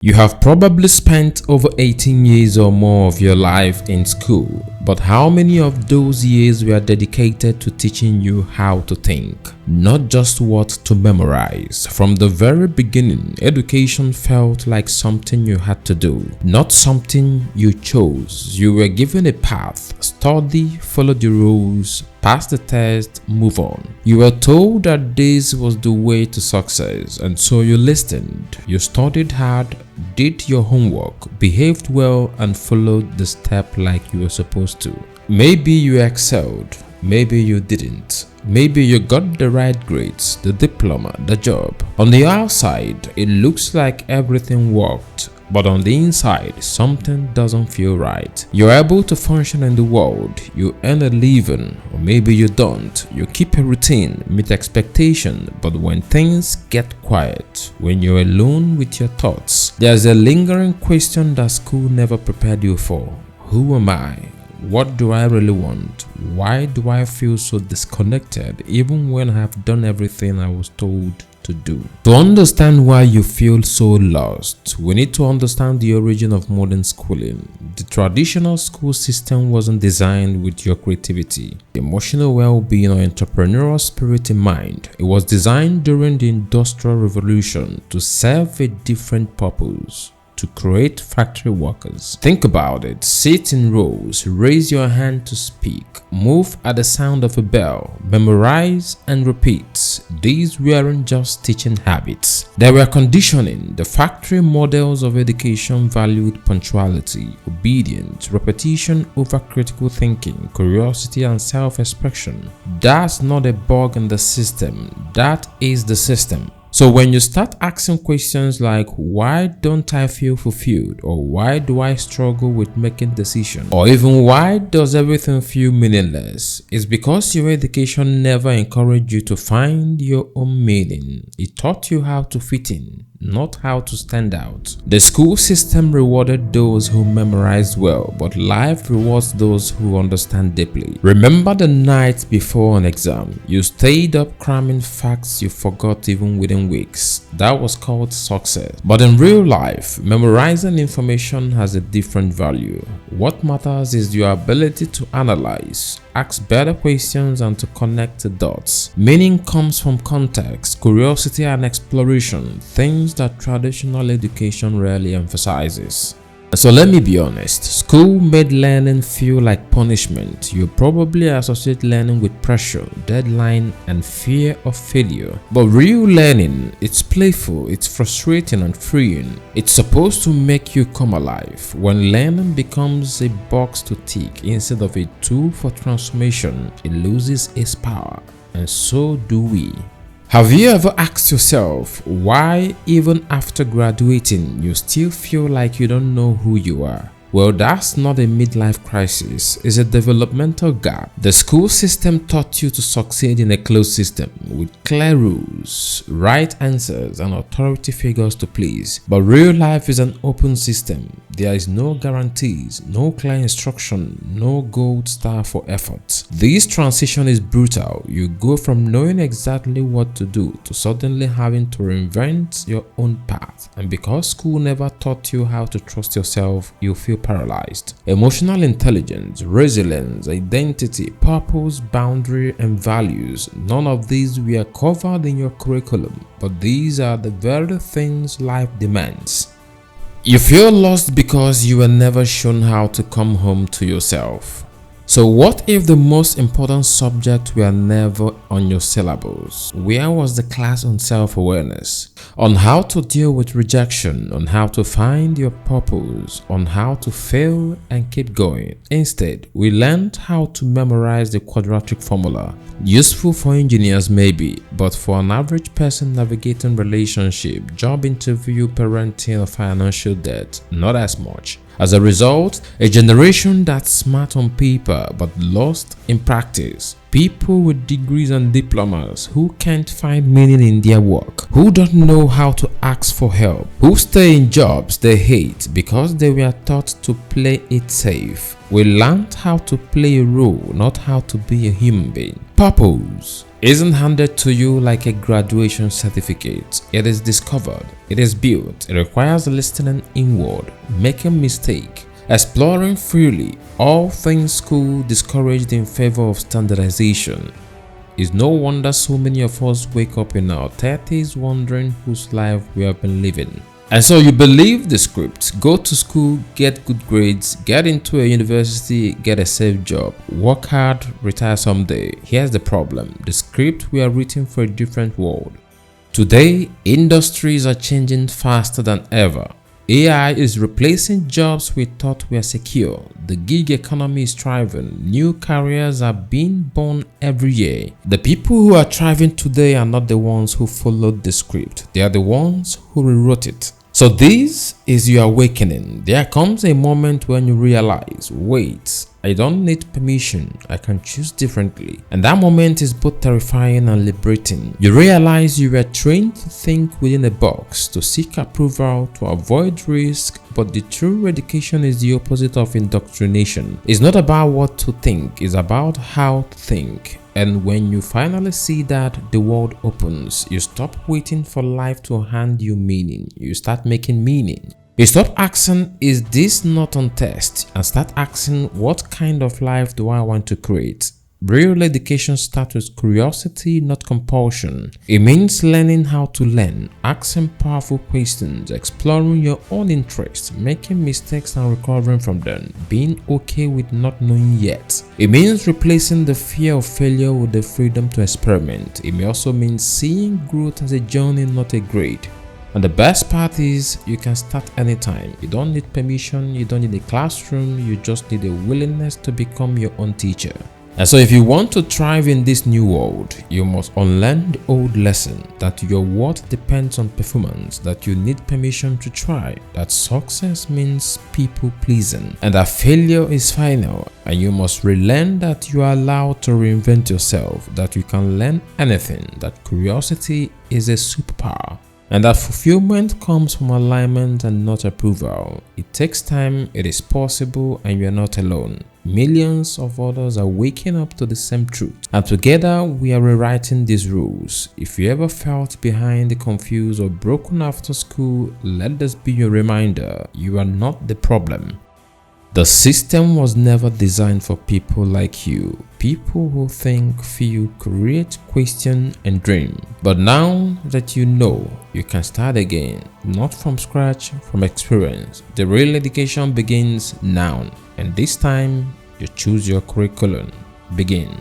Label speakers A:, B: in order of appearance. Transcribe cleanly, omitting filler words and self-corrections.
A: You have probably spent over 18 years or more of your life in school, but how many of those years were dedicated to teaching you how to think, not just what to memorize? From the very beginning, education felt like something you had to do, not something you chose. You were given a path: study, follow the rules, pass the test, move on. You were told that this was the way to success, and so you listened. You studied hard, did your homework, behaved well, and followed the step like you were supposed to. Maybe you excelled, maybe you didn't. Maybe you got the right grades, the diploma, the job. On the outside, it looks like everything worked, but on the inside, something doesn't feel right. You're able to function in the world, you earn a living, or maybe you don't. You keep a routine, meet expectation, but when things get quiet, when you're alone with your thoughts, there's a lingering question that school never prepared you for. Who am I? What do I really want? Why do I feel so disconnected even when I have done everything I was told to do? To understand why you feel so lost, we need to understand the origin of modern schooling. The traditional school system wasn't designed with your creativity, emotional well-being, or entrepreneurial spirit in mind. It was designed during the Industrial Revolution to serve a different purpose: to create factory workers. Think about it. Sit in rows, raise your hand to speak, move at the sound of a bell, memorize and repeat. These weren't just teaching habits, they were conditioning. The factory models of education valued punctuality, obedience, repetition over critical thinking, curiosity, and self-expression. That's not a bug in the system, that is the system. So when you start asking questions like, why don't I feel fulfilled, or why do I struggle with making decisions, or even why does everything feel meaningless, it's because your education never encouraged you to find your own meaning. It taught you how to fit in, not how to stand out. The school system rewarded those who memorized well, but life rewards those who understand deeply. Remember the night before an exam. You stayed up cramming facts you forgot even within weeks. That was called success. But in real life, memorizing information has a different value. What matters is your ability to analyze, ask better questions, and to connect the dots. Meaning comes from context, curiosity, and exploration, things that traditional education rarely emphasizes. So let me be honest, school made learning feel like punishment. You probably associate learning with pressure, deadline, and fear of failure. But real learning, it's playful, it's frustrating and freeing. It's supposed to make you come alive. When learning becomes a box to tick instead of a tool for transformation, it loses its power. And so do we. Have you ever asked yourself why, even after graduating, you still feel like you don't know who you are? Well, that's not a midlife crisis, it's a developmental gap. The school system taught you to succeed in a closed system with clear rules, right answers, and authority figures to please. But real life is an open system. There is no guarantees, no clear instruction, no gold star for effort. This transition is brutal. You go from knowing exactly what to do to suddenly having to reinvent your own path. And because school never taught you how to trust yourself, you feel paralyzed. Emotional intelligence, resilience, identity, purpose, boundary, and values, none of these were covered in your curriculum, but these are the very things life demands. You feel lost because you were never shown how to come home to yourself. So what if the most important subject were never on your syllabus? Where was the class on self-awareness, on how to deal with rejection, on how to find your purpose, on how to fail and keep going? Instead, we learned how to memorize the quadratic formula. Useful for engineers maybe, but for an average person navigating relationship, job interview, parenting, or financial debt, not as much. As a result, a generation that's smart on paper but lost in practice. People with degrees and diplomas who can't find meaning in their work, who don't know how to ask for help, who stay in jobs they hate because they were taught to play it safe. We learned how to play a role, not how to be a human being. Purpose isn't handed to you like a graduation certificate. It is discovered, it is built, it requires listening inward, making mistake, exploring freely, all things school discouraged in favor of standardization. It's no wonder so many of us wake up in our 30s wondering whose life we have been living. And so you believe the script: go to school, get good grades, get into a university, get a safe job, work hard, retire someday. Here's the problem: the script we are written for a different world. Today, industries are changing faster than ever. AI is replacing jobs we thought were secure. The gig economy is thriving. New careers are being born every year. The people who are thriving today are not the ones who followed the script. They are the ones who rewrote it. So this is your awakening. There comes a moment when you realize, wait, I don't need permission, I can choose differently. And that moment is both terrifying and liberating. You realize you were trained to think within a box, to seek approval, to avoid risk, but the true education is the opposite of indoctrination. It's not about what to think, it's about how to think. And when you finally see that, the world opens. You stop waiting for life to hand you meaning. You start making meaning. You stop asking, is this not on test? And start asking, what kind of life do I want to create? Real education starts with curiosity, not compulsion. It means learning how to learn, asking powerful questions, exploring your own interests, making mistakes and recovering from them, being okay with not knowing yet. It means replacing the fear of failure with the freedom to experiment. It may also mean seeing growth as a journey, not a grade. And the best part is, you can start anytime. You don't need permission, you don't need a classroom, you just need a willingness to become your own teacher. And so if you want to thrive in this new world, you must unlearn the old lesson that your worth depends on performance, that you need permission to try, that success means people pleasing, and that failure is final. And you must relearn that you are allowed to reinvent yourself, that you can learn anything, that curiosity is a superpower, and that fulfillment comes from alignment and not approval. It takes time, it is possible, and you are not alone. Millions of others are waking up to the same truth, and together we are rewriting these rules. If you ever felt behind, confused, or broken after school, let this be your reminder: you are not the problem. The system was never designed for people like you, people who think, feel, create, question, and dream. But now that you know, you can start again, not from scratch, from experience. The real education begins now, and this time you choose your curriculum. Begin.